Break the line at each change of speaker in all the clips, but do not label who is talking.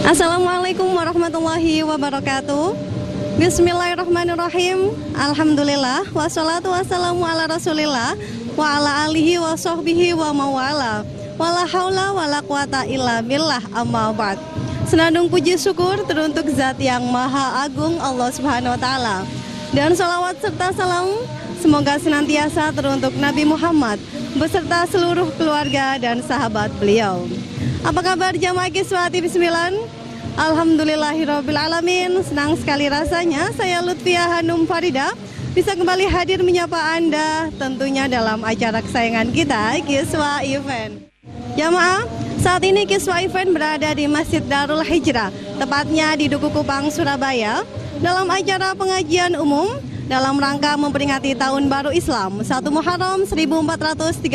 Assalamualaikum warahmatullahi wabarakatuh. Bismillahirrahmanirrahim. Alhamdulillah wassalatu wassalamu ala Rasulillah wa ala alihi wa sahbihi wa mawala. Wala haula wala quwata illa billah, amma ba'd. Senandung puji syukur teruntuk zat yang maha agung, Allah Subhanahu wa taala. Dan salawat serta salam semoga senantiasa teruntuk Nabi Muhammad beserta seluruh keluarga dan sahabat beliau. Apa kabar jamaah Kiswah TV 9? Alhamdulillahirabbil alamin. Senang sekali rasanya saya Lutfiah Hanum Farida bisa kembali hadir menyapa Anda tentunya dalam acara kesayangan kita, Kiswah Event. Jamaah, saat ini Kiswah Event berada di Masjid Darul Hijrah, tepatnya di Duku Kupang, Surabaya, dalam acara pengajian umum dalam rangka memperingati Tahun Baru Islam 1 Muharram 1438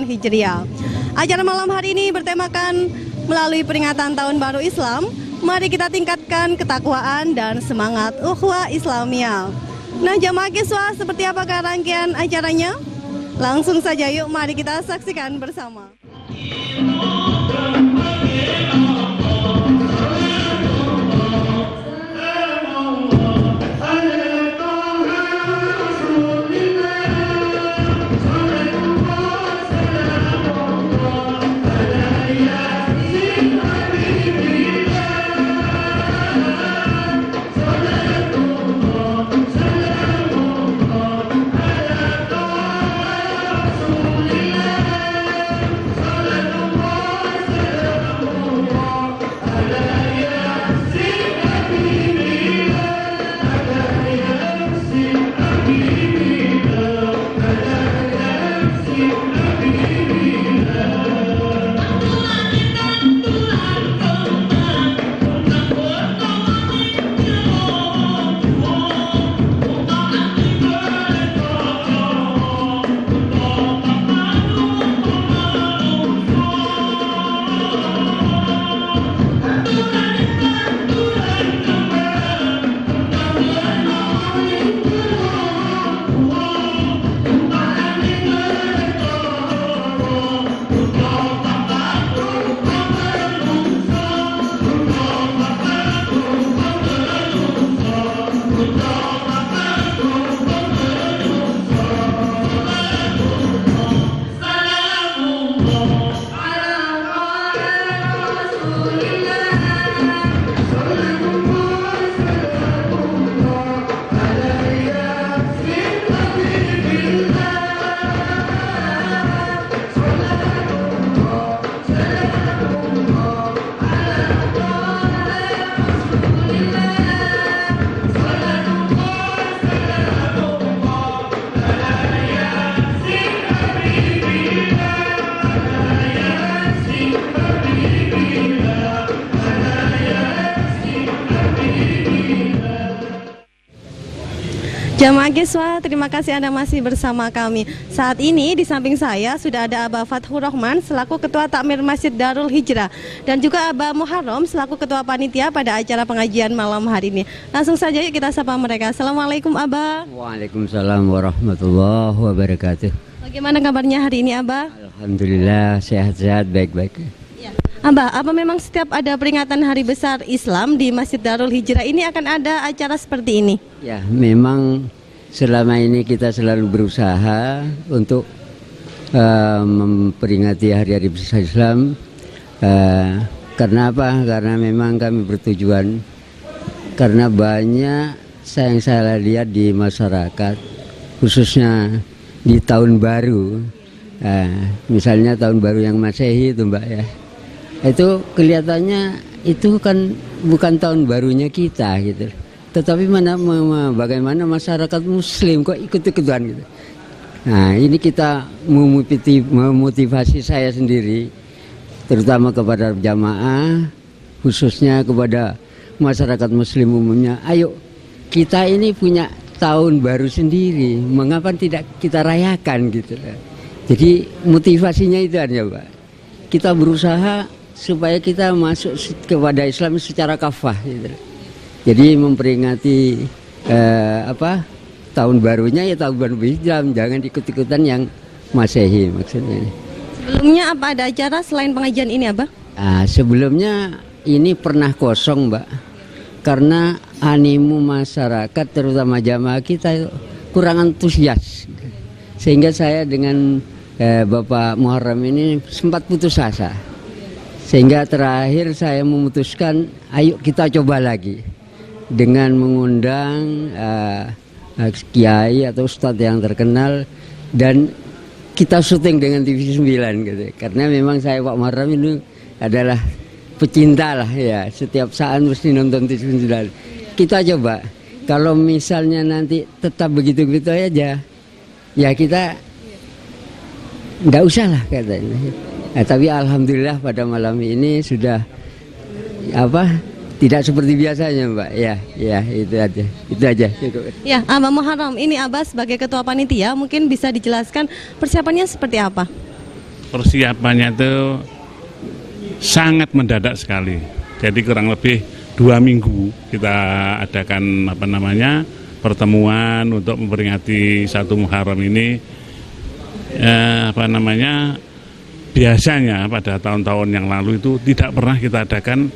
Hijriah. Acara malam hari ini bertemakan melalui peringatan Tahun Baru Islam, mari kita tingkatkan ketakwaan dan semangat ukhuwah Islamiyah. Nah, jamaah Kiswah, seperti apakah rangkaian acaranya? Langsung saja yuk, mari kita saksikan bersama. Jamaah Kiswah, terima kasih Anda masih bersama kami. Saat ini di samping saya sudah ada Abah Fathur Rahman selaku Ketua Takmir Masjid Darul Hijrah dan juga Abah Muharram selaku Ketua Panitia pada acara pengajian malam hari ini. Langsung saja yuk kita sapa mereka. Assalamualaikum Abah.
Waalaikumsalam warahmatullahi wabarakatuh.
Bagaimana kabarnya hari ini Abah?
Alhamdulillah sehat-sehat, baik-baik.
Ya. Abah, apa memang setiap ada peringatan Hari Besar Islam di Masjid Darul Hijrah ini akan ada acara seperti ini?
Ya, memang selama ini kita selalu berusaha untuk memperingati hari-hari besar Islam. Karena apa? Karena memang kami bertujuan, karena banyak yang saya lihat di masyarakat, khususnya di tahun baru, misalnya tahun baru yang Masehi itu Mbak ya, itu kelihatannya itu kan bukan tahun barunya kita gitu, tetapi bagaimana masyarakat Muslim kok ikut-ikutan gitu. Nah, ini kita memotivasi saya sendiri, terutama kepada jamaah, khususnya kepada masyarakat Muslim umumnya. Ayo, kita ini punya tahun baru sendiri, mengapa tidak kita rayakan gitu. Jadi motivasinya itu aja Pak. Kita berusaha supaya kita masuk kepada Islam secara kafah gitu. Jadi memperingati tahun barunya ya tahun baru Islam, jangan ikut-ikutan yang Masehi maksudnya.
Sebelumnya apa ada acara selain pengajian ini Abah?
Sebelumnya ini pernah kosong, Mbak, karena animo masyarakat terutama jamaah kita itu kurang antusias, sehingga saya dengan Bapak Muharram ini sempat putus asa, sehingga terakhir saya memutuskan ayo kita coba lagi dengan mengundang kiai atau ustadz yang terkenal dan kita syuting dengan TV 9 gitu. Karena memang saya Pak Muharram ini adalah pecinta lah ya, setiap saat mesti nonton TV 9. Kita coba, kalau misalnya nanti tetap begitu-begitu aja, ya kita nggak usah lah katanya. Nah, tapi alhamdulillah pada malam ini sudah tidak seperti biasanya, Mbak. Ya itu aja.
Ya, Abah Muharram, ini Abah sebagai ketua panitia mungkin bisa dijelaskan persiapannya seperti apa?
Persiapannya itu sangat mendadak sekali. Jadi kurang lebih 2 minggu kita adakan pertemuan untuk memperingati 1 Muharram ini. Biasanya pada tahun-tahun yang lalu itu tidak pernah kita adakan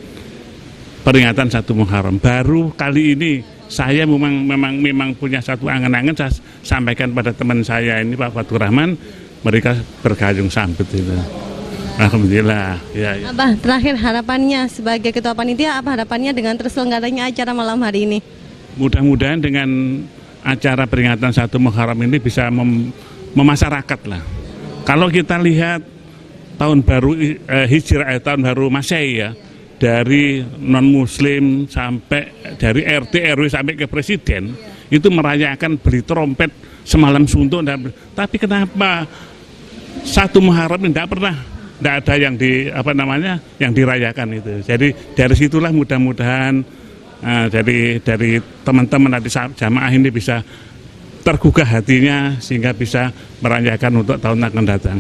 peringatan 1 Muharram. Baru kali ini saya memang punya satu angan-angan, saya sampaikan pada teman saya ini Pak Fatur Rahman, mereka bergayung sambut itu. Alhamdulillah. Ya.
Abah, terakhir harapannya sebagai ketua panitia, apa harapannya dengan terselenggaranya acara malam hari ini?
Mudah-mudahan dengan acara peringatan 1 Muharram ini bisa memasyarakat lah. Kalau kita lihat tahun baru Hijrah, tahun baru Masehi ya, dari non Muslim sampai dari RT RW sampai ke presiden itu merayakan beli trompet semalam suntuk. Tapi kenapa 1 Muharram ini tidak ada yang yang dirayakan itu. Jadi dari situlah mudah-mudahan dari teman-teman nanti jamaah ini bisa tergugah hatinya sehingga bisa merayakan untuk tahun akan datang.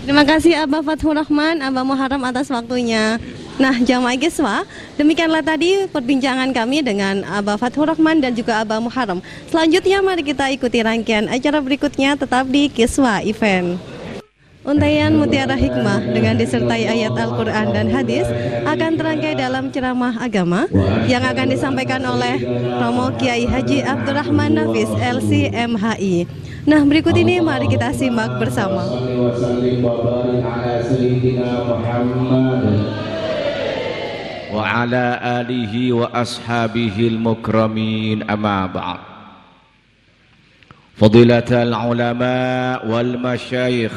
Terima kasih Abah Fathur Rahman, Abah Muharram atas waktunya. Nah, jamaah Kiswa, demikianlah tadi perbincangan kami dengan Abah Fathur Rahman dan juga Abah Muharram. Selanjutnya mari kita ikuti rangkaian acara berikutnya tetap di Kiswa Event. Untayan Mutiara Hikmah dengan disertai ayat Al-Quran dan hadis akan terangkai dalam ceramah agama yang akan disampaikan oleh Romo Kiai Haji Abdurrahman Nafis LC.MHI. Nah, berikut ini mari kita simak bersama.
Wa ala alihi wa ashabihil mukramin amma ba'd. Fadilatul ulama wal masyayikh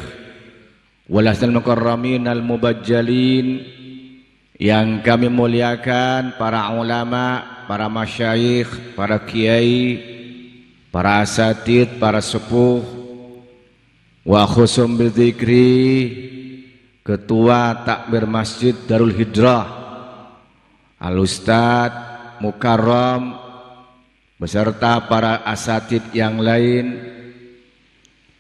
walasul mukarramin al-mubajjalin, yang kami muliakan para ulama, para masyayikh, para kiai, para asatid, para sepuh, wa khusum bidzikri, ketua takbir Masjid Darul Hijrah, Al-Ustad Mukarram, beserta para asatid yang lain.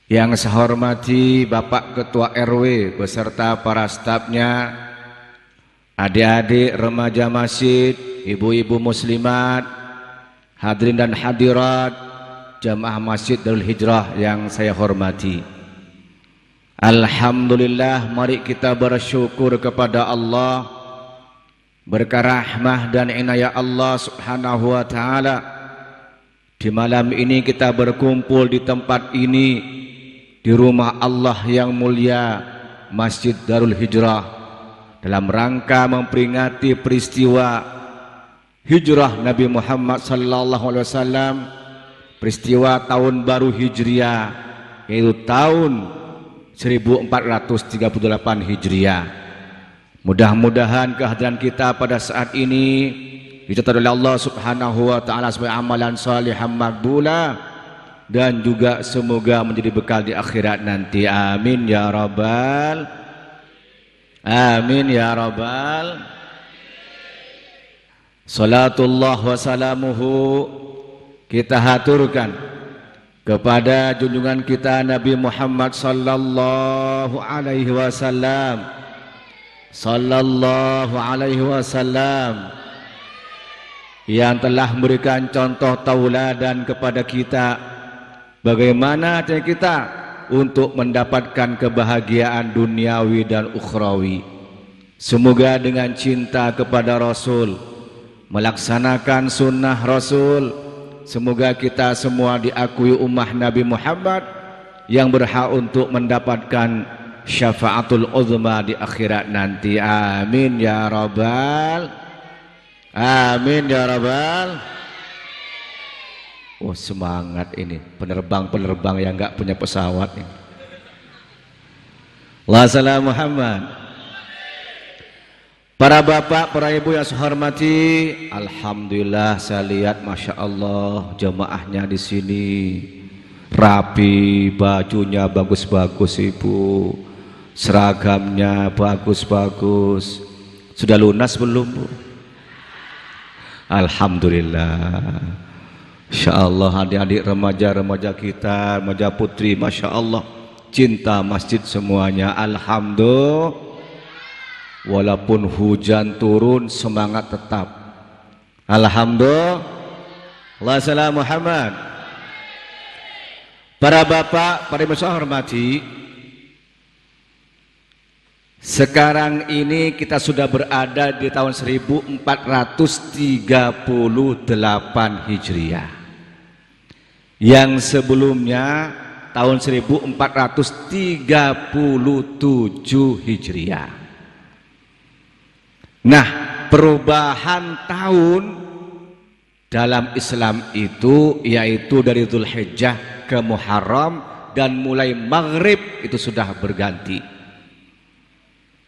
Yang saya hormati Bapak Ketua RW beserta para stafnya, adik-adik remaja masjid, ibu-ibu muslimat, hadirin dan hadirat jamaah Masjid Darul Hijrah yang saya hormati. Alhamdulillah, mari kita bersyukur kepada Allah, berkah rahmah dan inayah Allah Subhanahu wa taala. Di malam ini kita berkumpul di tempat ini, di rumah Allah yang mulia, Masjid Darul Hijrah, dalam rangka memperingati peristiwa hijrah Nabi Muhammad SAW, peristiwa tahun baru Hijriah, yaitu tahun 1438 Hijriah. Mudah-mudahan kehadiran kita pada saat ini dicatat oleh Allah Subhanahu wa taala sebagai amalan salihan maqbulah, dan juga semoga menjadi bekal di akhirat nanti. Amin ya rabbal, amin ya rabbal. Salatullah wa salamuhu kita haturkan kepada junjungan kita Nabi Muhammad sallallahu alaihi wasallam, sallallahu alaihi wasallam, yang telah memberikan contoh tauladan kepada kita bagaimana cara kita untuk mendapatkan kebahagiaan duniawi dan ukhrawi. Semoga dengan cinta kepada Rasul, melaksanakan sunnah Rasul, semoga kita semua diakui ummah Nabi Muhammad yang berhak untuk mendapatkan syafaatul uzma di akhirat nanti. Amin ya rabbal, amin ya rabbal. Oh semangat ini penerbang-penerbang yang nggak punya pesawat ini. Allahumma shalli ala Muhammad. Para bapak, para ibu yang saya hormati, alhamdulillah saya lihat masya Allah jamaahnya di sini rapi, bajunya bagus-bagus ibu, seragamnya bagus-bagus. Sudah lunas belum bu? Alhamdulillah. Insya Allah adik-adik remaja-remaja kita, remaja putri, masya Allah cinta masjid semuanya. Alhamdulillah. Walaupun hujan turun semangat tetap. Alhamdulillah. Allahumma shalli ala Muhammad. Para bapak, para ibu saya hormati, sekarang ini kita sudah berada di tahun 1438 Hijriah. Yang sebelumnya tahun 1437 Hijriah. Nah, perubahan tahun dalam Islam itu yaitu dari Dzulhijjah ke Muharram, dan mulai maghrib itu sudah berganti.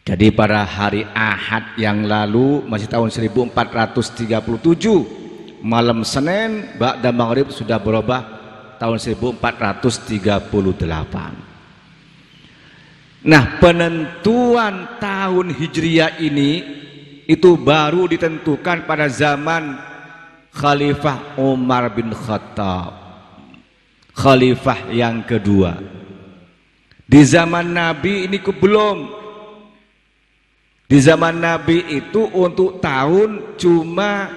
Jadi pada hari Ahad yang lalu masih tahun 1437 malam Senin ba'da maghrib sudah berubah tahun 1438. Nah, penentuan tahun Hijriah ini itu baru ditentukan pada zaman Khalifah Umar bin Khattab, Khalifah yang kedua. Di zaman Nabi ini belum. Di zaman Nabi itu untuk tahun cuma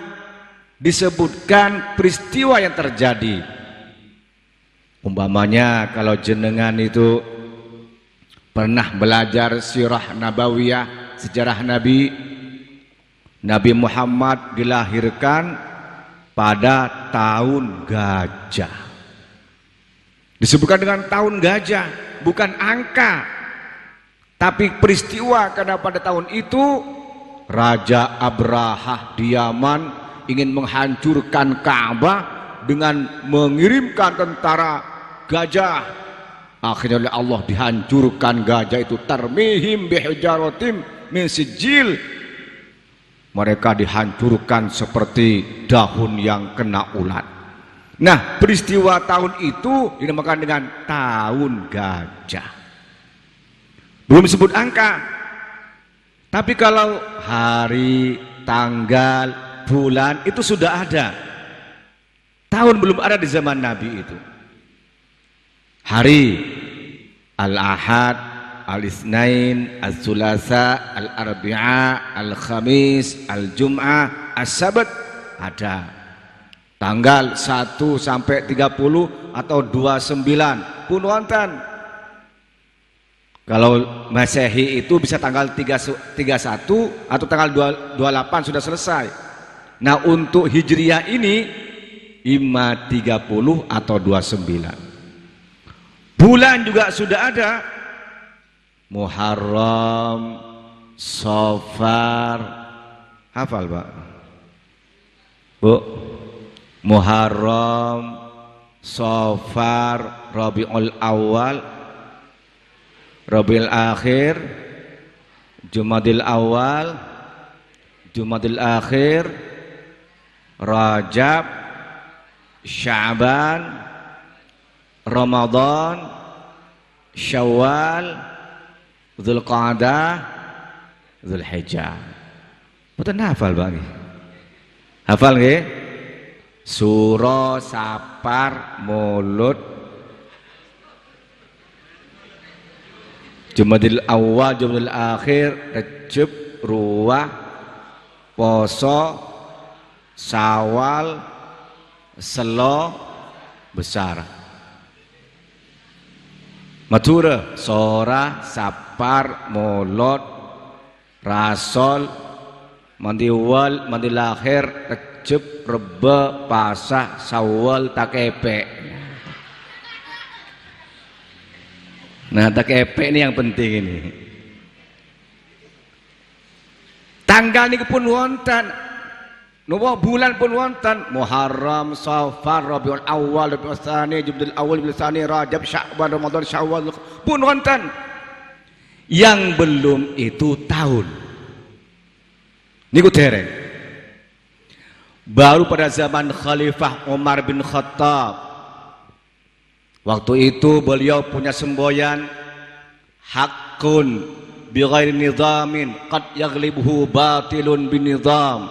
disebutkan peristiwa yang terjadi. Umpamanya kalau jenengan itu pernah belajar sirah nabawiyah, sejarah Nabi Muhammad dilahirkan pada tahun gajah. Disebutkan dengan tahun gajah, bukan angka, tapi peristiwa, karena pada tahun itu Raja Abrahah di Yaman ingin menghancurkan Ka'bah dengan mengirimkan tentara gajah. Akhirnya oleh Allah dihancurkan gajah itu. Tarmihim bihijaratim min sijil. Mereka dihancurkan seperti daun yang kena ulat. Nah, peristiwa tahun itu dinamakan dengan tahun gajah. Belum disebut angka. Tapi kalau hari, tanggal, bulan itu sudah ada. Tahun belum ada di zaman Nabi itu. Hari Al-Ahad, Al-Itsnain, Al-Tsulasa, Al-Arbi'a, Al-Khamis, Al-Jum'ah, As-Sabat ada. Tanggal 1 sampai 30 atau 29 pun wonten. Kalau Masehi itu bisa tanggal 31 atau tanggal 28 sudah selesai. Nah, untuk Hijriah ini imma 30 atau 29. Bulan juga sudah ada. Muharram, Safar, hafal Pak? Bu? Muharram, Safar, Rabiul Awal, Rabiul Akhir, Jumadil Awal, Jumadil Akhir, Rajab, Sya'ban, Ramadan, Syawal, Dzulqa'dah, Dzulhijjah. Betul hafal Bang? Hafal nggih? Suro, Sapar, Mulud, Jumadil Awal, Jumadil Akhir, Rejab, Ruwah, Poso, Syawal, Selo, Besar. Matura, Sora, Sapar, Molot, Rasol mandi wal mandi lahir Recep Reba Pasah Syawal takepe. Nah takepe ini yang penting ini. Tanggal ini pun wonten, nopo bulan pun wonten, Muharram, Safar, Rabiul Awal, Rabiul Tsani, Jumadil Awal, Jumadil Tsani, Rajab, Sya'ban, Ramadan, Syawal pun wonten. Yang belum itu tahun. Niku dereng. Baru pada zaman Khalifah Umar bin Khattab. Waktu itu beliau punya semboyan hakun bighairi nizamin qad yaghlibuhu batilun binizam.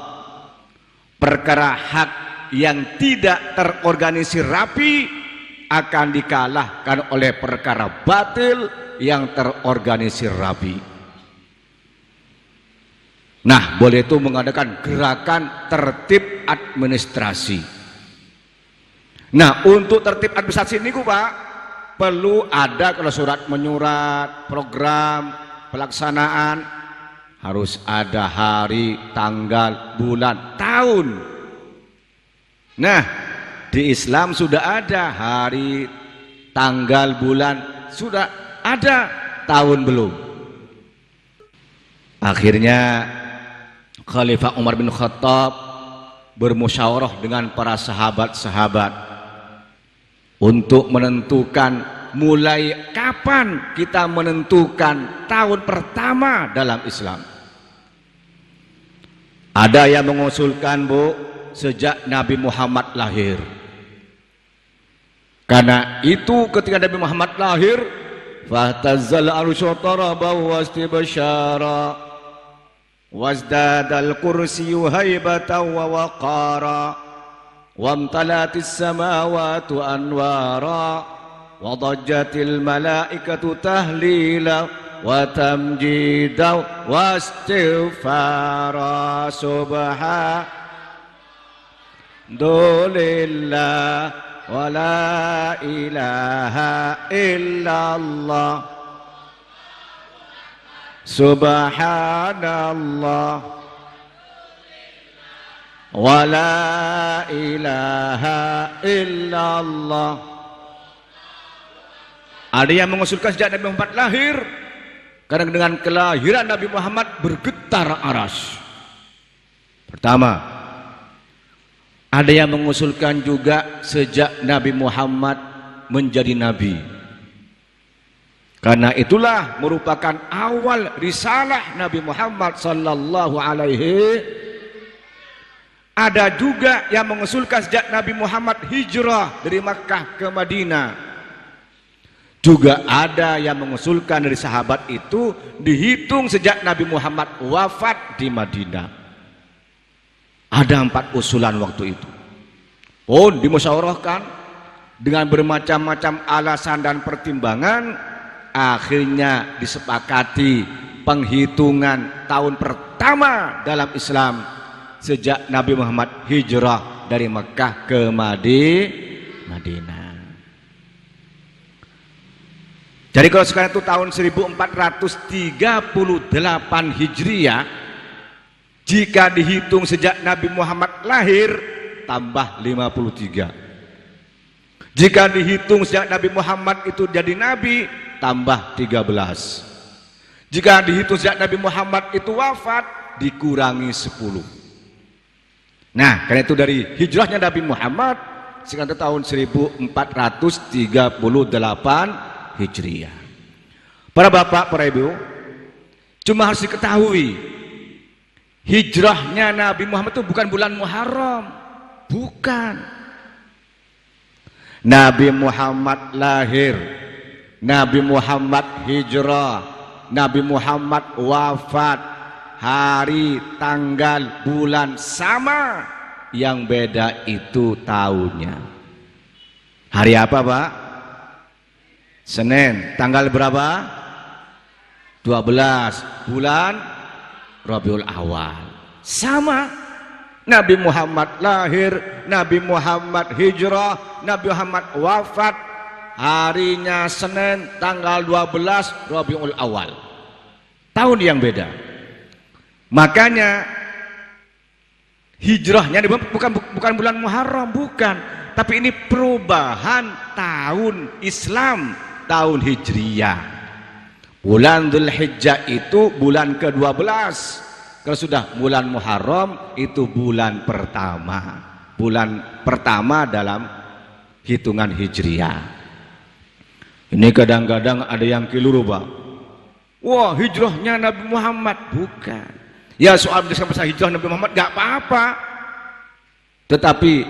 Perkara hak yang tidak terorganisir rapi akan dikalahkan oleh perkara batil yang terorganisir rapi. Nah, boleh itu mengadakan gerakan tertib administrasi. Nah, untuk tertib administrasi ini Pak, perlu ada kalau surat menyurat, program pelaksanaan, harus ada hari, tanggal, bulan, tahun. Nah, di Islam sudah ada hari, tanggal, bulan, sudah ada, tahun belum. Akhirnya Khalifah Umar bin Khattab bermusyawarah dengan para sahabat-sahabat untuk menentukan mulai kapan kita menentukan tahun pertama dalam Islam. Ada yang mengusulkan Bu, sejak Nabi Muhammad lahir. Karena itu ketika Nabi Muhammad lahir, fahtazzal arsyu taraba wastibsyara wazdadal kursiyyu haibatan wa waqara wamtalatis samawati anwara wadajjatil malaikatu tahlila wa tamjida wastighfara subhanallah wa la ilaha illallah subhanallah wa la ilaha illallah. Ada yang mengusulkan sejak Nabi Muhammad lahir, karena dengan kelahiran Nabi Muhammad bergetar aras. Pertama, ada yang mengusulkan juga sejak Nabi Muhammad menjadi nabi. Karena itulah merupakan awal risalah Nabi Muhammad sallallahu alaihi. Ada juga yang mengusulkan sejak Nabi Muhammad hijrah dari Makkah ke Madinah. Juga ada yang mengusulkan dari sahabat itu dihitung sejak Nabi Muhammad wafat di Madinah. Ada 4 usulan waktu itu. Pun dimusyawarahkan dengan bermacam-macam alasan dan pertimbangan, akhirnya disepakati penghitungan tahun pertama dalam Islam sejak Nabi Muhammad hijrah dari Mekah ke Madinah. Jadi kalau sekarang itu tahun 1438 Hijriah, jika dihitung sejak Nabi Muhammad lahir tambah 53. Jika dihitung sejak Nabi Muhammad itu jadi nabi tambah 13. Jika dihitung sejak Nabi Muhammad itu wafat dikurangi 10. Nah, karena itu dari hijrahnya Nabi Muhammad sekarang itu tahun 1438 Hijriah. Para bapak, para ibu, cuma harus diketahui hijrahnya Nabi Muhammad itu bukan bulan Muharram, bukan. Nabi Muhammad lahir, Nabi Muhammad hijrah, Nabi Muhammad wafat, hari, tanggal, bulan sama, yang beda itu tahunnya. Hari apa Pak? Senin, tanggal berapa? 12, bulan Rabiul Awal. Sama, Nabi Muhammad lahir, Nabi Muhammad hijrah, Nabi Muhammad wafat, harinya Senin, tanggal 12 Rabiul Awal. Tahun yang beda. Makanya hijrahnya bukan bulan Muharram, bukan, tapi ini perubahan tahun Islam, tahun Hijriyah. Bulan Dzulhijjah itu bulan ke-12. Kalau sudah bulan Muharram itu bulan pertama. Bulan pertama dalam hitungan Hijriyah. Ini kadang-kadang ada yang keliru, Pak. Wah, hijrahnya Nabi Muhammad. Bukan. Ya, soal masa hijrah Nabi Muhammad gak apa-apa. Tetapi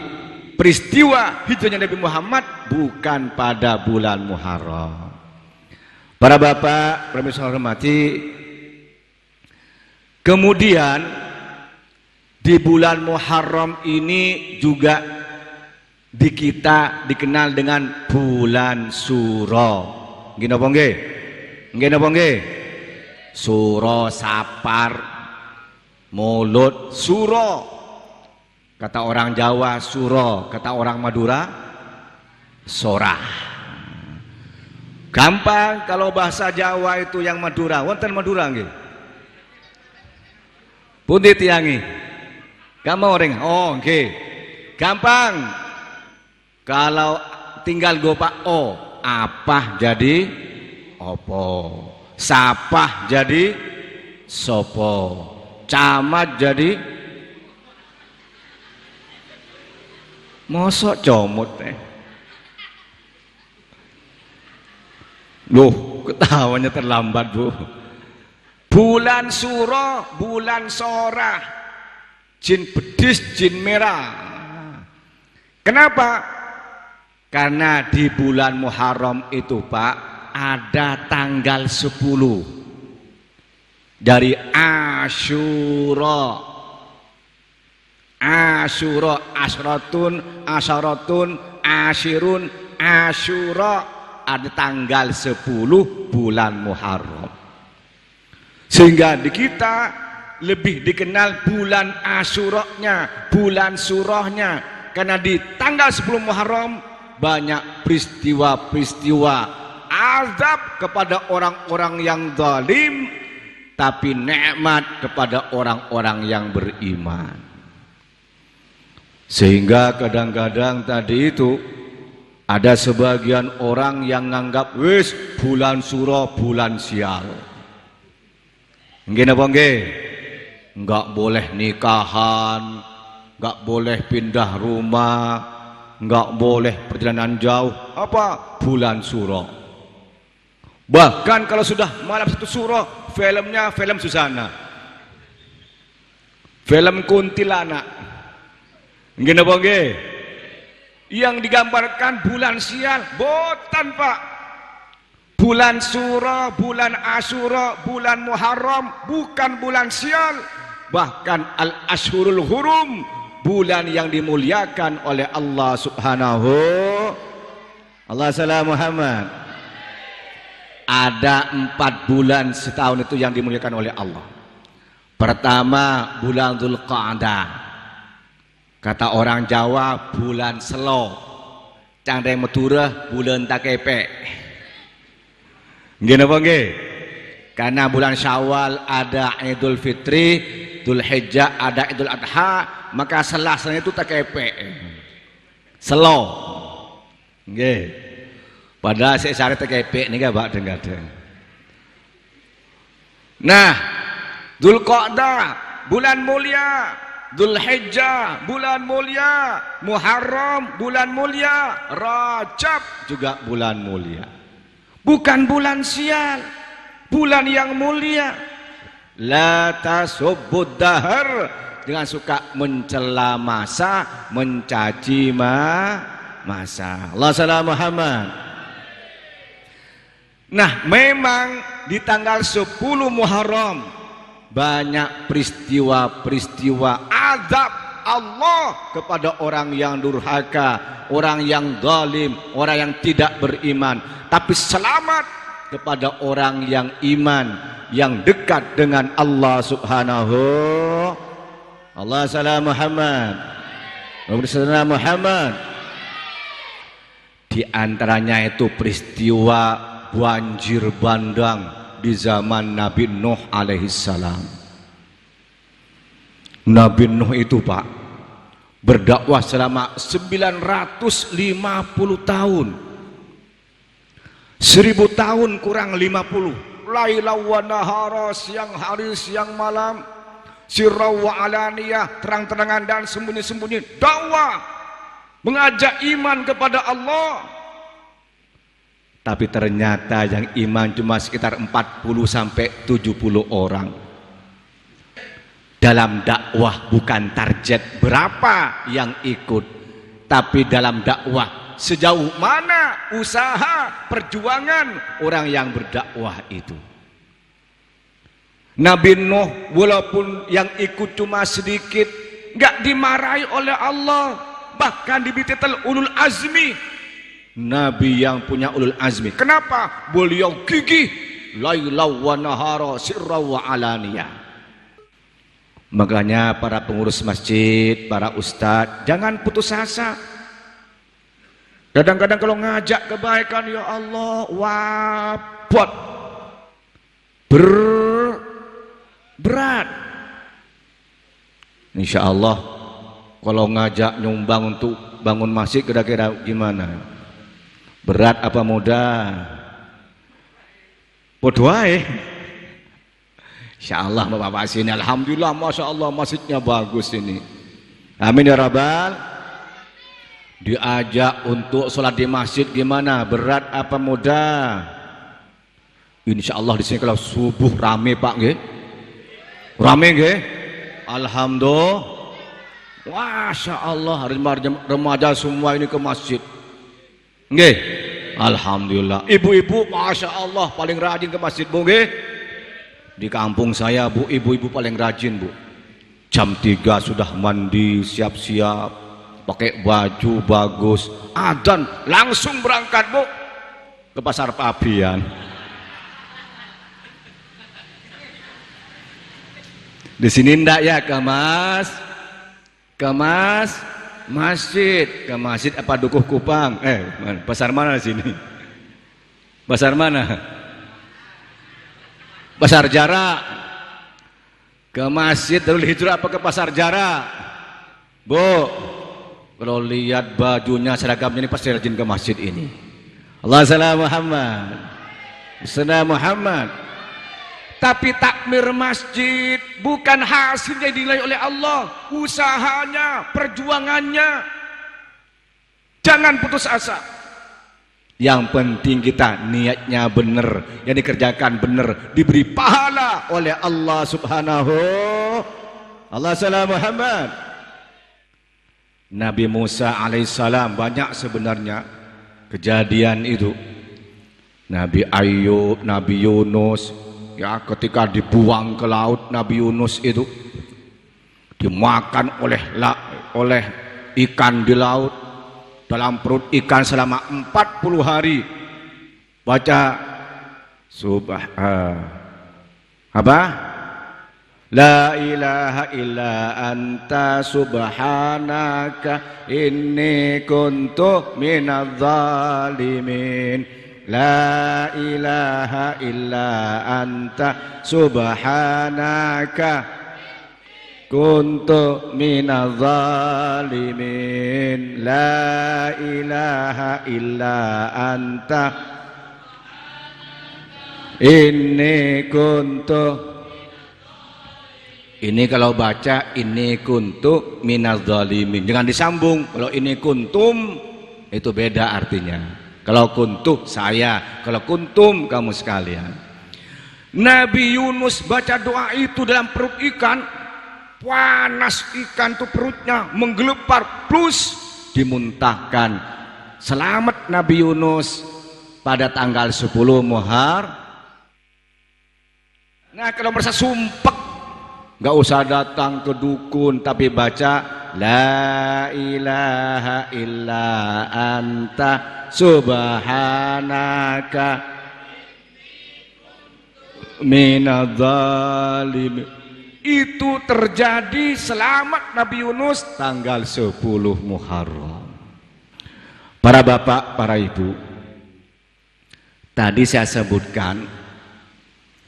peristiwa hijrahnya Nabi Muhammad bukan pada bulan Muharram. Para bapak, para pemirsa hormati, kemudian di bulan Muharram ini juga kita dikenal dengan bulan Suro. Nggih napa nggih? Nggih napa nggih? Suro, Sapar, Mulut, Suro. Kata orang Jawa Suro, kata orang Madura Sorah. Gampang kalau bahasa Jawa itu yang Madura. Wonten Madura nggih? Pundi tiangi? Gampang orang. Oh, nggih. Gampang. Kalau tinggal gopak o, apa jadi opo, sapah jadi sopo, camat jadi mosok comot Loh, ketawanya terlambat, Bu. Bulan Suro, bulan Sorah, jin bedis, jin merah. Kenapa? Karena di bulan Muharram itu, Pak, ada tanggal 10 dari Asyura. Asyura, asratun, asyaratun, asyirun, Asyura. Ada tanggal 10 bulan Muharram. Sehingga di kita lebih dikenal bulan Asyuranya, bulan surahnya. Karena di tanggal 10 Muharram banyak peristiwa-peristiwa azab kepada orang-orang yang zalim, tapi nikmat kepada orang-orang yang beriman. Sehingga kadang-kadang tadi itu ada sebagian orang yang nganggap wis bulan Suro bulan sial. Nggih napa nggih? Enggak boleh nikahan, enggak boleh pindah rumah, enggak boleh perjalanan jauh. Apa? Bulan Suro. Bahkan kalau sudah malam 1 Suro, filmnya film Susana, film kuntilanak. Nggih napa nggih? Yang digambarkan bulan sial, boten Pak. Bulan Suro, bulan Asyura, bulan Muharram bukan bulan sial. Bahkan al-ashhurul hurum, bulan yang dimuliakan oleh Allah Subhanahu. Allah salam Muhammad. Ada 4 bulan setahun itu yang dimuliakan oleh Allah. Pertama bulan Dzulqa'dah. Kata orang Jawa bulan Selo, candeng Madura bulan Takepe. Nggih napa nggih? Karena bulan Syawal ada Idul Fitri, Dzulhijjah ada Idul Adha, maka selasanya itu Takepe. Selo. Nggih. Padahal sik sare Takepe nika Pak dengadeng. Nah, Dzulqa'dah bulan mulia, Dzulhijjah bulan mulia, Muharram bulan mulia, Rajab juga bulan mulia. Bukan bulan sial, bulan yang mulia. La tasubbud dahar, jangan suka mencela masa, mencaci masa. Allah salam Muhammad. Nah, memang di tanggal 10 Muharram banyak peristiwa-peristiwa azab Allah kepada orang yang durhaka, orang yang zalim, orang yang tidak beriman. Tapi selamat kepada orang yang iman, yang dekat dengan Allah Subhanahu. Allah salam Muhammad. Muhammad. Di antaranya itu peristiwa banjir bandang di zaman Nabi Nuh alaihissalam. Nabi Nuh itu Pak berdakwah selama 950 tahun. 1000 tahun kurang 50. Laila wa nahara, siang hari siang malam, sirra wa alaniyah, terang-terangan dan sembunyi-sembunyi, dakwah mengajak iman kepada Allah. Tapi ternyata yang iman cuma sekitar 40 sampai 70 orang. Dalam dakwah bukan target berapa yang ikut, tapi dalam dakwah sejauh mana usaha perjuangan orang yang berdakwah itu. Nabi Nuh walaupun yang ikut cuma sedikit, nggak dimarahi oleh Allah, bahkan diberi titel ulul azmi. Nabi yang punya ulul azmi. Kenapa? Beliau gigih, laila wa nahara, sirra wa alaniyah. Makanya para pengurus masjid, para ustadz, jangan putus asa. Kadang-kadang kalau ngajak kebaikan, ya Allah, wabot, berat. Insya Allah, kalau ngajak nyumbang untuk bangun masjid, kira-kira gimana? Berat apa mudah? Podoai. Insya Allah Bapak sini, alhamdulillah, masya Allah masjidnya bagus ini. Amin ya Rabbal. Diajak untuk sholat di masjid gimana? Berat apa mudah? Insya Allah di sini kalau subuh rame Pak, nggih? Rame nggih? Alhamdulillah. Masya Allah, remaja semua ini ke masjid. Nggih? Alhamdulillah. Ibu-ibu masya Allah paling rajin ke masjid, Bu, nggih? Di kampung saya Bu, ibu-ibu paling rajin Bu. Jam 3 sudah mandi, siap-siap, pakai baju bagus, adzan langsung berangkat Bu ke pasar Pabian. Di sini ndak ya ke masjid, ke masjid apa Dukuh Kupang? Pasar mana di sini? Pasar mana? Pasar Jarak. Ke masjid Darul Hijrah apa ke pasar Jarak? Bu, kalau lihat bajunya, seragamnya ini pasti rajin ke masjid ini. Allah salam Muhammad, salam Muhammad. Tapi takmir masjid bukan hasilnya dinilai oleh Allah, usahanya, perjuangannya. Jangan putus asa. Yang penting kita niatnya benar, yang dikerjakan benar, diberi pahala oleh Allah Subhanahu. Allah salam Muhammad. Nabi Musa alaihissalam banyak sebenarnya kejadian itu. Nabi Ayub, Nabi Yunus, ya ketika dibuang ke laut, Nabi Yunus itu dimakan oleh ikan di laut. Dalam perut ikan selama 40 hari. Baca apa? La ilaha illa anta subhanaka inni kuntu minadz zalimin. La ilaha illa anta subhanaka kuntu minadz zalimin. La ilaha illa anta inni kuntu. Ini kalau baca ini kuntu minadz zalimin, jangan disambung. Kalau ini kuntum itu beda artinya. Kalau kuntu saya, kalau kuntum kamu sekalian. Nabi Yunus baca doa itu dalam perut ikan. Panas ikan tuh perutnya menggelepar, plus dimuntahkan. Selamat Nabi Yunus pada tanggal 10 Muharram. Nah kalau merasa sumpek, nggak usah datang ke dukun, tapi baca la ilaha illa anta subhanaka minadz zalimin. Itu terjadi selamat Nabi Yunus tanggal 10 Muharram. Para bapak, para ibu, tadi saya sebutkan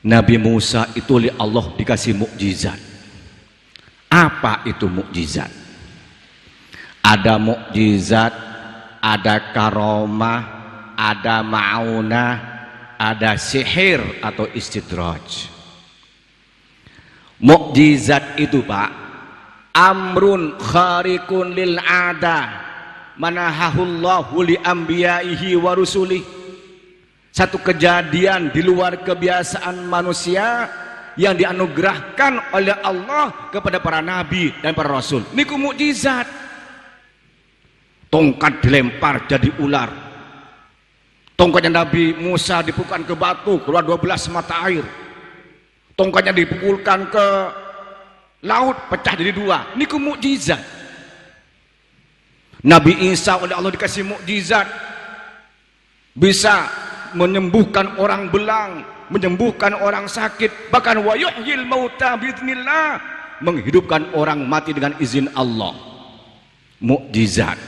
Nabi Musa itu oleh Allah dikasih mukjizat. Apa Apa itu mukjizat? Ada mukjizat, ada karomah, ada ma'unah, ada sihir atau istidraj. Mukjizat itu Pak, amrun khariqun lil ada, manahahullahu li anbiya'ihi wa rusulih. Satu kejadian di luar kebiasaan manusia yang dianugerahkan oleh Allah kepada para nabi dan para rasul. Niku mukjizat. Tongkat dilempar jadi ular. Tongkatnya Nabi Musa dipukulkan ke batu, keluar 12 mata air. Tongkatnya dipukulkan ke laut, pecah jadi 2. Niku mukjizat. Nabi Isa oleh Allah dikasih mukjizat, bisa menyembuhkan orang belang, menyembuhkan orang sakit, bahkan wa yuhyil mauta biiznillah, menghidupkan orang mati dengan izin Allah. Mukjizat.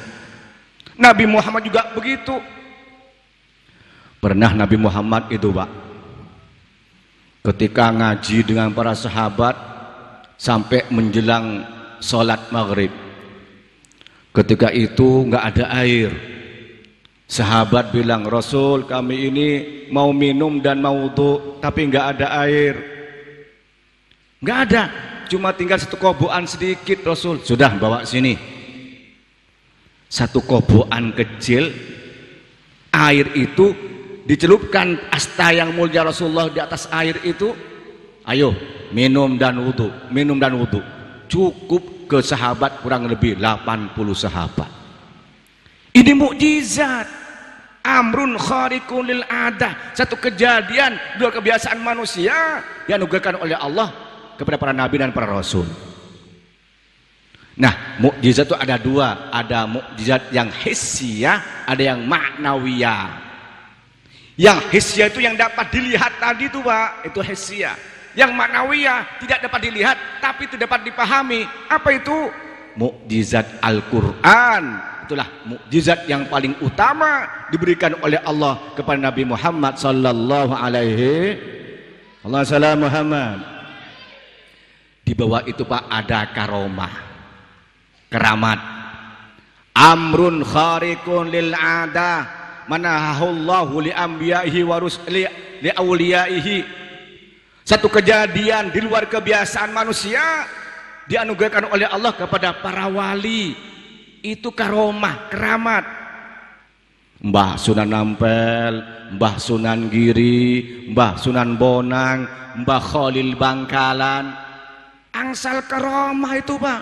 Nabi Muhammad juga begitu. Pernah Nabi Muhammad itu Pak, ketika ngaji dengan para sahabat sampai menjelang sholat maghrib, ketika itu nggak ada air. Sahabat bilang, Rasul kami ini mau minum dan mau wudu, tapi nggak ada air. Nggak ada, cuma tinggal satu kobokan sedikit Rasul. Sudah bawa sini. Satu kobokan kecil, air itu dicelupkan asta yang mulia Rasulullah di atas air itu. Ayo minum dan wudu, minum dan wudu. Cukup ke sahabat kurang lebih 80 sahabat. Ini mukjizat. Amrun khariqun lil adah, satu kejadian luar kebiasaan manusia yang dianugerahkan oleh Allah kepada para nabi dan para rasul. Nah, mukjizat itu ada 2, ada mukjizat yang hissiyah, ada yang ma'nawiyah. Yang hissiyah itu yang dapat dilihat tadi itu Pak, itu hissiyah. Yang ma'nawiyah tidak dapat dilihat tapi itu dapat dipahami. Apa itu? Mukjizat Al-Qur'an. Itulah mukjizat yang paling utama diberikan oleh Allah kepada Nabi Muhammad sallallahu alaihi wasallam. Muhammad. Di bawah itu Pak ada karomah, keramat. Amrun khariqun lil ada, manahahullahu li anbiya'ihi wa rusuli li awliyaihi. Satu kejadian di luar kebiasaan manusia dianugerahkan oleh Allah kepada para wali. Itu karomah, keramat. Mbah Sunan Ampel, Mbah Sunan Giri, Mbah Sunan Bonang, Mbah Khalil Bangkalan, angsal karomah itu Pak.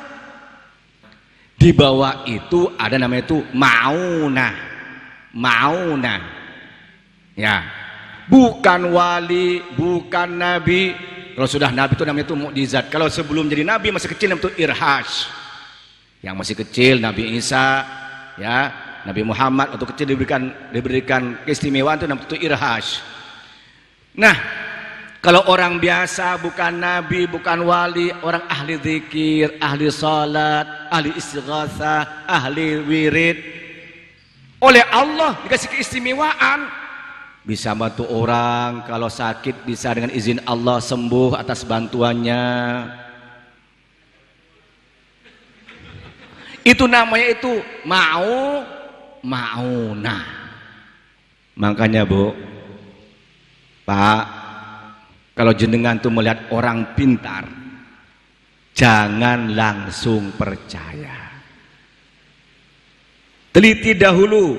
Di bawah itu ada namanya itu ma'unah. Ma'unah. Ya. Bukan wali, bukan nabi. Kalau sudah nabi itu namanya itu mukjizat. Kalau sebelum jadi nabi masih kecil namanya itu irhash. Yang masih kecil Nabi Isa, ya, Nabi Muhammad waktu kecil diberikan keistimewaan itu namanya itu irhash. Nah, kalau orang biasa bukan nabi, bukan wali, orang ahli zikir, ahli salat, ahli istighatsah, ahli wirid, oleh Allah dikasih keistimewaan, bisa bantu orang kalau sakit, bisa dengan izin Allah sembuh atas bantuannya. Itu namanya itu ma'unah. Makanya Bu, Pak, kalau jenengan tuh melihat orang pintar, jangan langsung percaya. Teliti dahulu,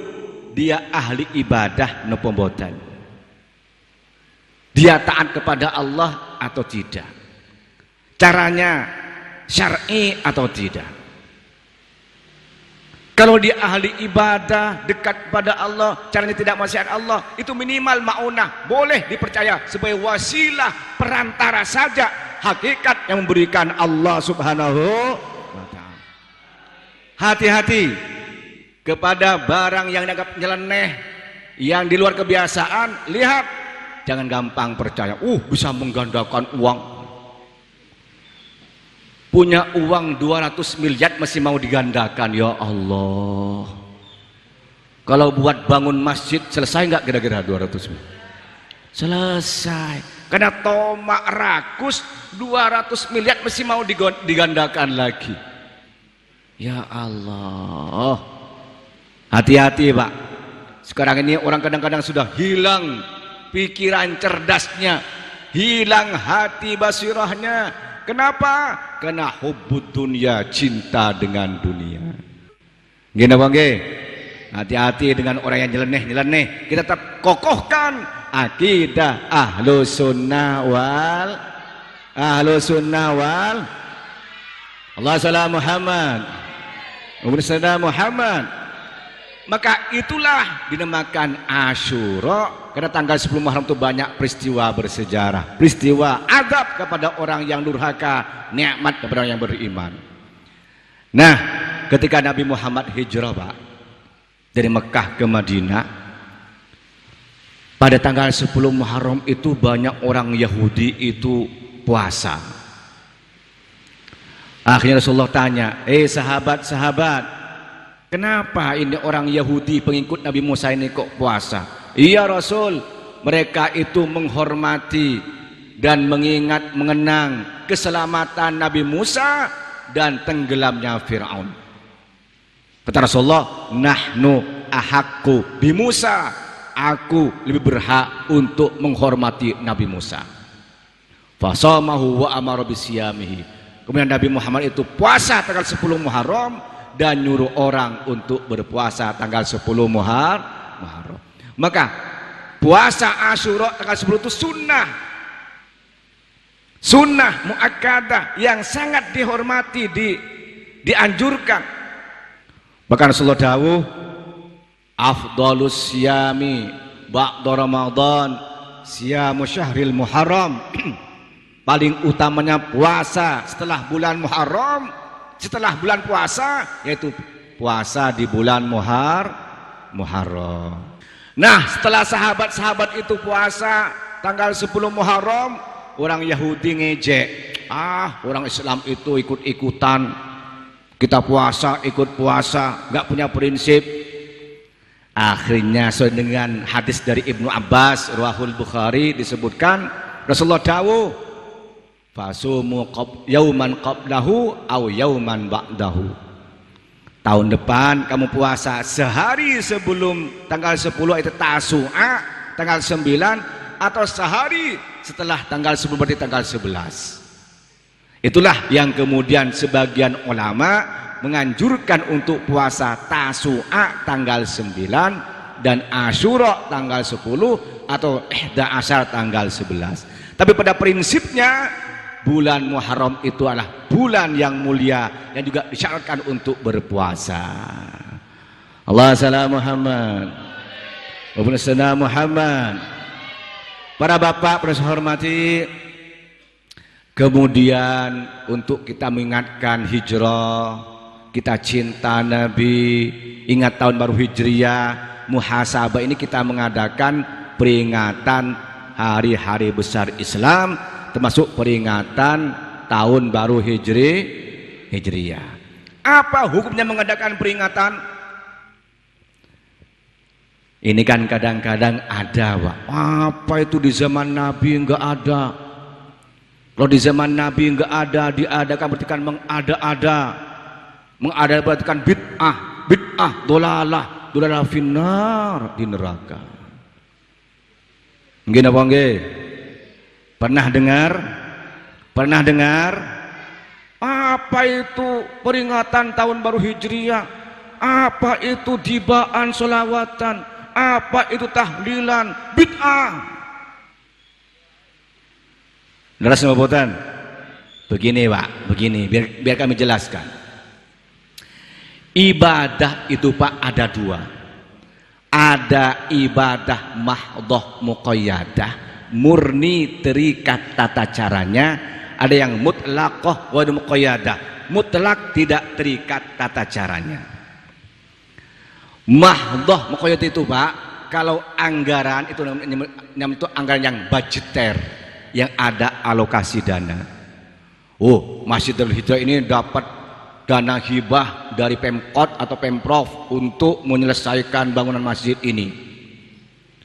dia ahli ibadah napa mboten? Dia taat kepada Allah atau tidak? Caranya syar'i atau tidak? Kalau dia ahli ibadah, dekat pada Allah, caranya tidak maksiat Allah, itu minimal ma'unah, boleh dipercaya sebagai wasilah perantara saja, hakikat yang memberikan Allah subhanahu wa ta'ala. Hati-hati kepada barang yang dianggap nyeleneh, yang di luar kebiasaan. Lihat, jangan gampang percaya, bisa menggandakan uang. Punya uang 200 miliar masih mau digandakan, ya Allah. Kalau buat bangun masjid selesai nggak kira-kira 200 miliar? Selesai. Karena tomak rakus 200 miliar mesti mau digandakan lagi. Ya Allah. Hati-hati Pak. Sekarang ini orang kadang-kadang sudah hilang pikiran cerdasnya, hilang hati basirahnya. Kenapa? Karena hubbud dunya, cinta dengan dunia. Gini Bang Ge. Hati-hati dengan orang yang nyeleneh. Kita tetap kokohkan akidah Ahlus Sunnah wal Allah sallallahu Muhammad. Maka itulah dinamakan Asyura, karena tanggal 10 Muharram itu banyak peristiwa bersejarah, peristiwa azab kepada orang yang durhaka, nikmat kepada orang yang beriman. Nah, ketika Nabi Muhammad hijrah Pak, dari Mekah ke Madinah, pada tanggal 10 Muharram itu banyak orang Yahudi itu puasa. Akhirnya Rasulullah tanya, sahabat-sahabat, kenapa ini orang Yahudi pengikut Nabi Musa ini kok puasa? Iya Rasul, mereka itu menghormati dan mengenang keselamatan Nabi Musa dan tenggelamnya Fir'aun. Kata Rasulullah, nahnu ahakku bi Musa, aku lebih berhak untuk menghormati Nabi Musa. Fasamahu wa amara bisiyamihi. Kemudian Nabi Muhammad itu puasa tanggal 10 Muharram dan nyuruh orang untuk berpuasa tanggal 10 Muharram. Maka puasa Asyura tanggal 10 itu sunnah muakkadah yang sangat dihormati, dianjurkan. Bahkan Rasulullah dawuh, afdhalus siyami ba'da Ramadan siyamu syahril Muharram. Paling utamanya puasa setelah bulan Muharram, setelah bulan puasa, yaitu puasa di bulan Muharram. Nah, setelah sahabat-sahabat itu puasa tanggal 10 Muharram, orang Yahudi ngejek, orang Islam itu ikut-ikutan, kita puasa, ikut puasa, nggak punya prinsip. Akhirnya sesuai dengan hadis dari Ibnu Abbas, Riwayat Bukhari, disebutkan Rasulullah dawuh, fasumu yauman qablahu au yauman ba'dahu. Tahun depan kamu puasa sehari sebelum tanggal 10 itu Tasu'a, tanggal 9, atau sehari setelah tanggal 10 berarti tanggal 11. Itulah yang kemudian sebagian ulama menganjurkan untuk puasa Tasu'a tanggal 9 dan Asyura tanggal 10 atau Ihda Asyar tanggal 11. Tapi pada prinsipnya bulan Muharram itu adalah bulan yang mulia yang juga disyaratkan untuk berpuasa. Allah salam Muhammad. Wa Muhammad. Para bapak, para saya hormati, kemudian untuk kita mengingatkan hijrah, kita cinta Nabi, ingat tahun baru Hijriyah, muhasabah ini kita mengadakan peringatan hari-hari besar Islam, termasuk peringatan tahun baru Hijriyah. Apa hukumnya mengadakan peringatan? Ini kan kadang-kadang ada, Pak. Apa itu di zaman Nabi enggak ada? Kalau di zaman Nabi enggak ada, diadakan berarti kan mengada-ada. Mengada berarti kan bid'ah, dolalah finnar, di neraka. Nggih napa nggih? Pernah dengar apa itu peringatan tahun baru Hijriyah, apa itu dibaan sholawatan, apa itu tahlilan, bid'ah. Leres mboten? Begini Pak, begini biar kami jelaskan. Ibadah itu Pak ada dua. Ada ibadah mahdhah muqayyadah, murni terikat tata caranya. Ada yang mutlaqah wa muqayyadah, mutlak tidak terikat tata caranya. Mahdhah muqayyadah itu Pak, kalau anggaran itu namanya itu anggaran yang budgeter, yang ada alokasi dana. Masjidul Hijrah ini dapat dana hibah dari Pemkot atau Pemprov untuk menyelesaikan bangunan masjid ini.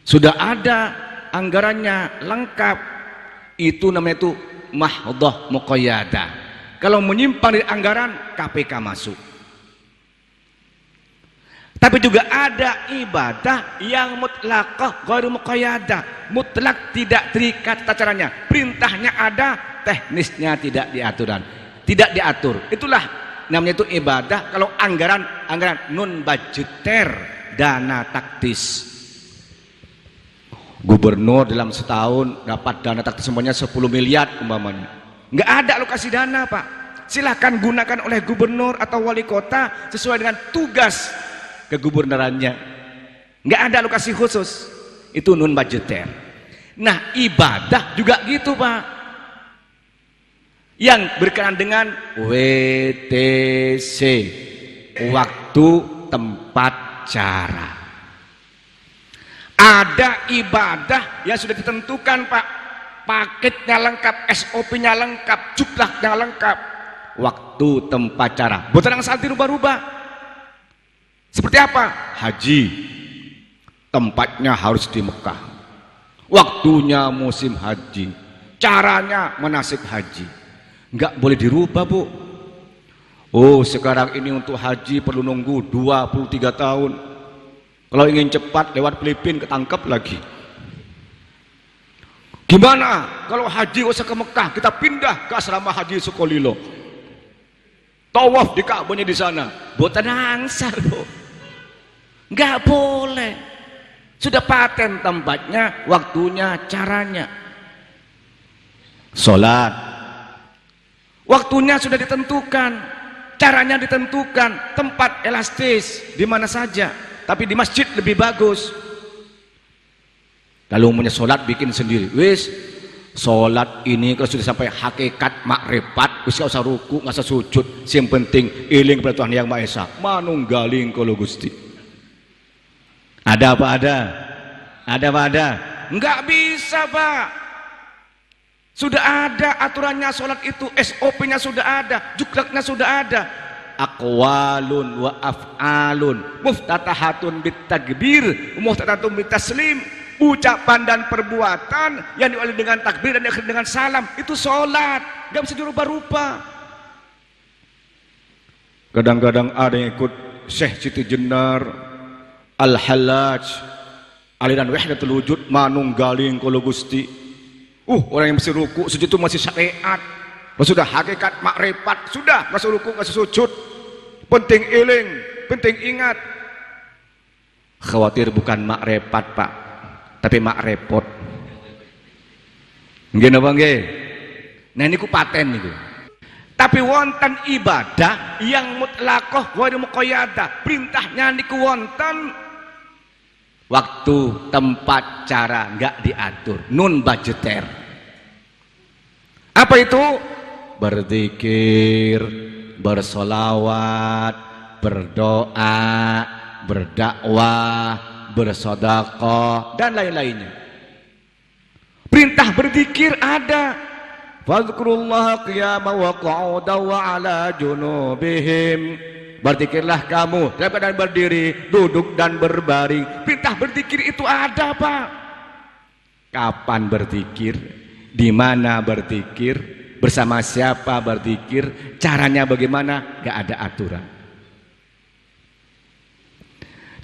Sudah ada anggarannya lengkap. Itu namanya itu mahdhah muqayyadah. Kalau menyimpang dari anggaran, KPK masuk. Tapi juga ada ibadah yang mutlaqah ghairu muqayyadah. Mutlak tidak terikat tata caranya. Perintahnya ada, teknisnya tidak diatur. Itulah namanya itu ibadah. Kalau anggaran non budgeter, dana taktis. Gubernur dalam setahun dapat dana taktis semuanya 10 miliar umpamanya. Nggak ada alokasi dana, Pak. Silahkan gunakan oleh gubernur atau wali kota sesuai dengan tugas kegubernurannya. Nggak ada alokasi khusus. Itu non budgeter. Nah, ibadah juga gitu, Pak. Yang berkenaan dengan WTC, waktu, tempat, cara. Ada ibadah yang sudah ditentukan, Pak. Paketnya lengkap, SOP-nya lengkap, jumlahnya lengkap. Waktu, tempat, cara. Bukan yang saat dirubah-rubah. Seperti apa? Haji. Tempatnya harus di Mekah. Waktunya musim haji. Caranya manasik haji. Enggak boleh dirubah, Bu. Oh, sekarang ini untuk haji perlu nunggu 23 tahun. Kalau ingin cepat lewat Filipina ketangkap lagi. Gimana kalau haji usah ke Mekah, kita pindah ke asrama haji Sukolilo. Tawaf di Ka'bahnya di sana. Boten angsal, Bu. Enggak boleh. Sudah paten tempatnya, waktunya, caranya. Salat. Waktunya sudah ditentukan, caranya ditentukan, tempat elastis di mana saja. Tapi di masjid lebih bagus. Kalau umumnya sholat bikin sendiri. Wis, sholat ini kalau sudah sampai hakikat makrifat, wis gak usah ruku, gak usah sujud. Yang penting iling kepada Tuhan Yang Maha Esa. Manunggaling kalau Gusti. Ada apa ada? Ada apa ada? Enggak bisa, Pak. Sudah ada aturannya sholat itu, SOP-nya sudah ada, juklaknya sudah ada. Aqwalun wa af'alun muftatahatun bitakbir muftatahatun bitaslim, ucapan dan perbuatan yang diawali dengan takbir dan diakhiri dengan salam, itu sholat, gak bisa dirubah-rubah. Kadang-kadang ada yang ikut Syekh Siti Jenar, Al-Hallaj, aliran Wahdatul Wujud, manunggaling kula Gusti. Orang yang mesti ruku sujud itu masih syariat. Sudah hakikat makrifat, sudah masuk ruku, masuk sujud. Penting iling, penting ingat. Khawatir bukan makrifat, Pak, tapi mak repot. Nggih napa nggih? Nah niku paten niku. Tapi wonten ibadah yang mutlaqah wa muqayyadah. Perintahnya niku wonten waktu, tempat, cara, enggak diatur, non budgeter. Apa itu? Berzikir, bersolawat, berdoa, berdakwah, bersedekah dan lain-lainnya. Perintah berzikir ada. Fadzkurullaha qiyaman wa qu'udan wa 'ala junubihim. Berzikirlah kamu dalam keadaan berdiri, duduk dan berbaring. Perintah berzikir itu ada, Pak. Kapan berzikir? Di mana berzikir? Bersama siapa berzikir? Caranya bagaimana? Gak ada aturan.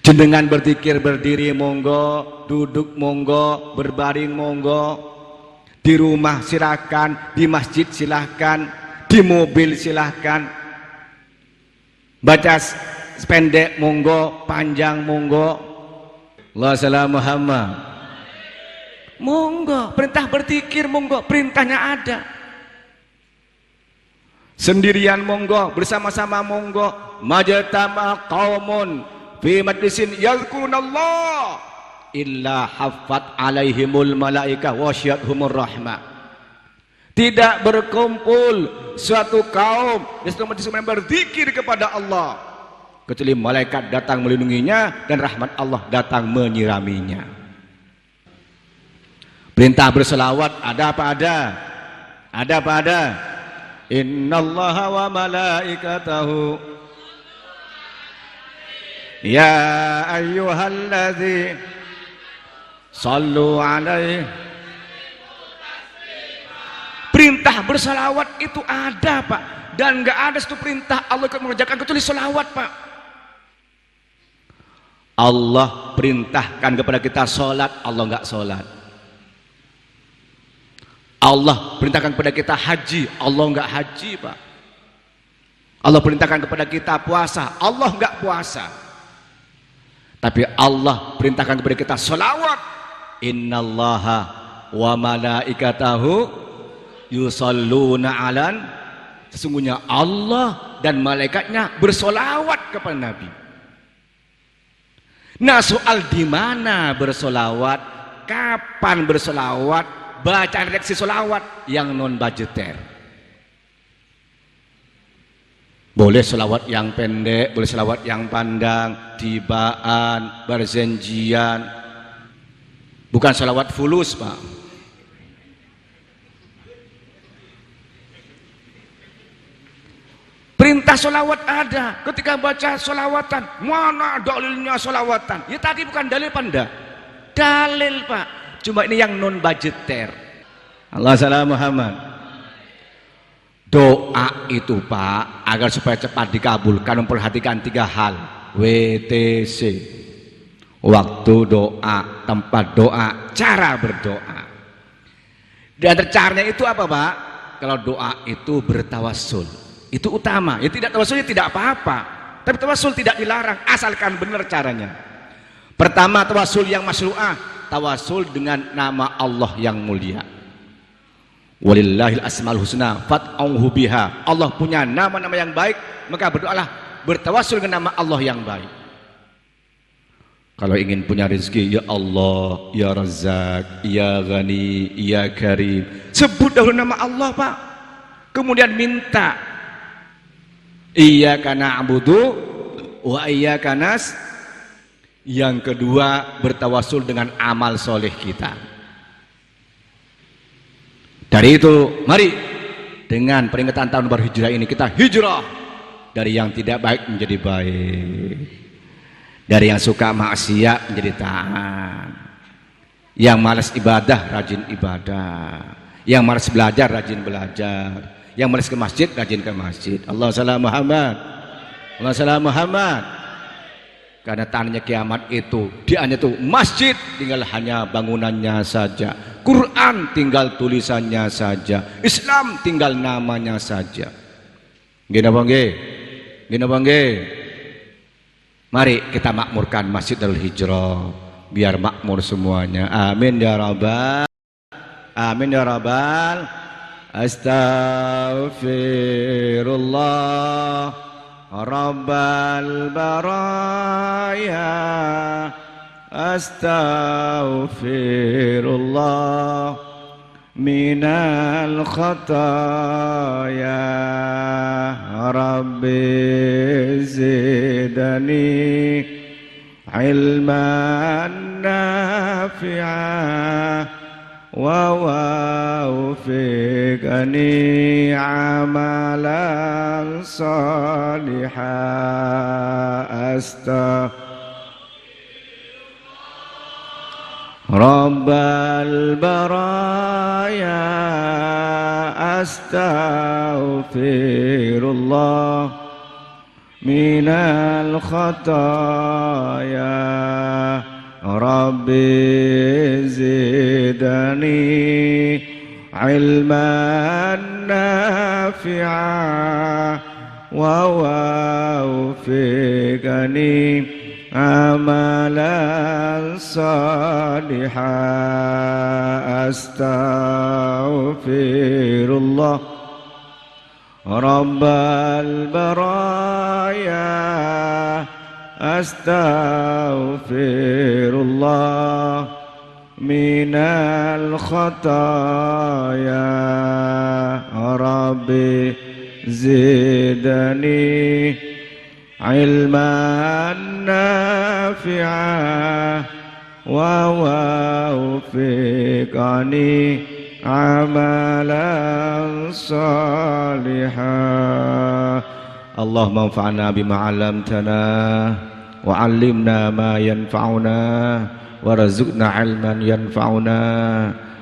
Jenengan berzikir berdiri monggo, duduk monggo, berbaring monggo. Di rumah silakan, di masjid silakan, di mobil silakan. Baca sependek monggo, panjang monggo. Allahumma shalli Muhammad. Monggo, perintah berzikir monggo, perintahnya ada. Sendirian monggo, bersama-sama monggo. Majtama qaumun fi majlisin yadhkurunallah illa haffat alaihimul malaikah wa syiathumur rahmah. Tidak berkumpul suatu kaum di suatu majlis yang berzikir kepada Allah kecuali malaikat datang melindunginya dan rahmat Allah datang menyiraminya. Perintah berselawat ada apa ada? Ada apa ada? Innallaha wa malaikatahu ya ayyuhalladzi sallu alaihi perintah bersalawat itu ada, Pak. Dan nggak ada satu perintah Allah yang mengerjakan kecuali salawat, Pak. Allah perintahkan kepada kita sholat, Allah nggak sholat. Allah perintahkan kepada kita haji, Allah nggak haji, Pak. Allah perintahkan kepada kita puasa, Allah nggak puasa. Tapi Allah perintahkan kepada kita sholawat. Innallaha wa malaikatahu yusalluna alan. Sesungguhnya Allah dan malaikatnya bersolawat kepada Nabi. Nah, soal di mana bersolawat, kapan bersolawat, bacaan redaksi solawat yang non budgeter. Boleh solawat yang pendek, boleh solawat yang pandang, tibaan, berjanjian. Bukan solawat fulus, Pak. Perintah solawat ada. Ketika baca solawatan, mana dalilnya solawatan? Ya tadi bukan dalil, Panda. Dalil, Pak. Cuma ini yang non budgeter. Allah salam Muhammad. Doa itu, Pak, agar supaya cepat dikabulkan, memperhatikan 3 hal. WTC, waktu doa, tempat doa, cara berdoa. Dan caranya itu apa, Pak? Kalau doa itu bertawassul, itu utama. Ya tidak tawassul ya tidak apa-apa, tapi tawassul tidak dilarang asalkan benar caranya. Pertama, tawassul yang masyru'ah, tawassul dengan nama Allah yang mulia. Walillahil asmaul husna fad'uhu biha. Allah punya nama-nama yang baik, maka berdoalah bertawassul dengan nama Allah yang baik. Kalau ingin punya rezeki, ya Allah, ya Razzaq, ya Ghani, ya Karim, sebut dahulu nama Allah, Pak. Kemudian minta. Iyyaka na'budu wa iyyaka nas. Yang kedua, bertawassul dengan amal soleh kita. Dari itu, mari dengan peringatan tahun baru hijrah ini kita hijrah dari yang tidak baik menjadi baik, dari yang suka maksiat menjadi taat, yang malas ibadah rajin ibadah, yang malas belajar rajin belajar, yang malas ke masjid rajin ke masjid. Allah salam Muhammad, Allah salam Muhammad. Karena tandanya kiamat itu, dia hanya itu masjid tinggal hanya bangunannya saja, Quran tinggal tulisannya saja, Islam tinggal namanya saja. Gini bang, gini bang. Mari kita makmurkan Masjid Darul Hijrah biar makmur semuanya. Amin ya rabbal, amin ya rabbal. Astaghfirullah Rabbal baraya, astaghfirullah minal khataya, Rabbi zidani ilman nafi'ah wa waufiqani amalan salihah. Rabbal baraya, astaghfirullah minal khataya, Rabbi zidani ilman nafi'ah wa waufiqani amalan salihah. Astaghfirullah Rabbal baraya, astaghfirullah minal khataya, Rabbi zidani ilman nafi'ah wa waufiqani amalan salihah. Allahumma anfa'na bima 'allamtana wa 'allimna ma yanfa'una warzuqna 'ilman yanfa'una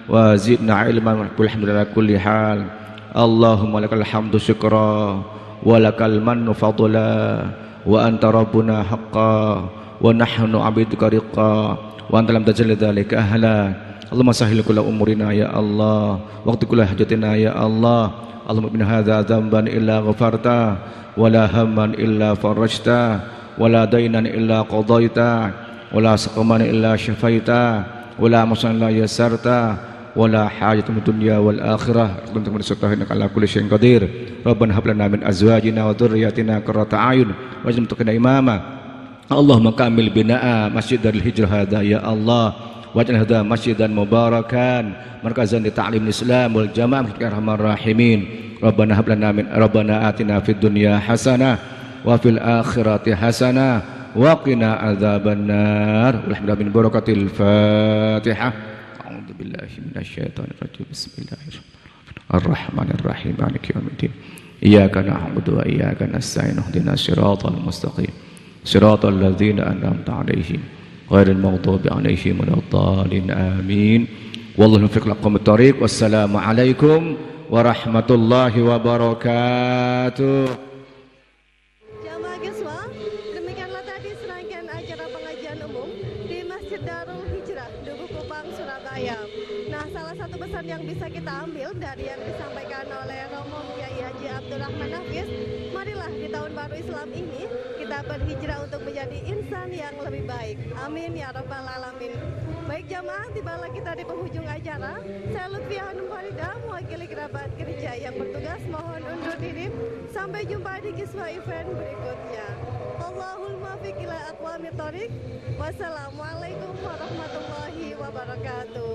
wa zidna 'ilman walhamdulillah kulli hal. Allahumma lakal hamdu syukra wa lakal mannu fadla wa anta rabbuna haqqa wa nahnu abiduka riqqa wa anta lam tajal dzalika ahla. Allahumma sahhil kulla umurina ya Allah, waqti kulla hajatina ya Allah. Allahumma min hadza dzamban illa ghafarta wa la hamman illa farajta wa la dainan illa qadaita wa la saqaman illa syafaita wa la musan illa yasarta wala hajatun dunya wal akhirah kuntum innaka ala kulli syai'in qadir. Rabbana hab lana min azwajina wa dhurriyyatina qurrata a'yun waj'alna muttaqina imama. Allahumma kamil bina'a Masjidil Hijrah hadza ya Allah, waj'al hadza masjidan mubarakan markazan li ta'limil Islam wal jamaah ya arhamar rahimin. Rabbana hab lana min rabbana atina fid dunya hasanah wa fil akhirati hasanah wa qina adzabannar. Alhamdulillah min barakatil Fatihah. Billahi minasyaitonir rajim. Bismillahirrahmanirrahim. Arrahmanirrahim. Maliki yaumiddin. Iyyaka na'budu wa iyyaka nasta'in. Ihdinas siratal mustaqim. Siratal ladzina an'amta 'alaihim ghairil maghdubi 'alaihim waladdallin. Amin. Wallahu muwaffiq liqawmit thoriq. Wassalamu alaikum warahmatullahi wabarakatuh.
Jamaah Geswa, demikianlah tadi serangkaian acara pengajian umum di Masjid Darul Hijrah, Dukuh Kupang, Surabaya. Nah, salah satu pesan yang bisa kita ambil dari yang disampaikan oleh Romo Kiai Haji Abdurrahman Hafiz, marilah di tahun baru Islam ini kita berhijrah untuk menjadi insan yang lebih baik. Amin ya rabbal alamin. Baik jamaah, tibalah kita di penghujung acara. Saya Lutfi Hanum Farida, mewakili kerabat kerja yang bertugas, mohon undur diri. Sampai jumpa di Kiswa event berikutnya. Allahul muwaffiq ila aqwamit thoriq. Wassalamualaikum warahmatullahi wabarakatuh.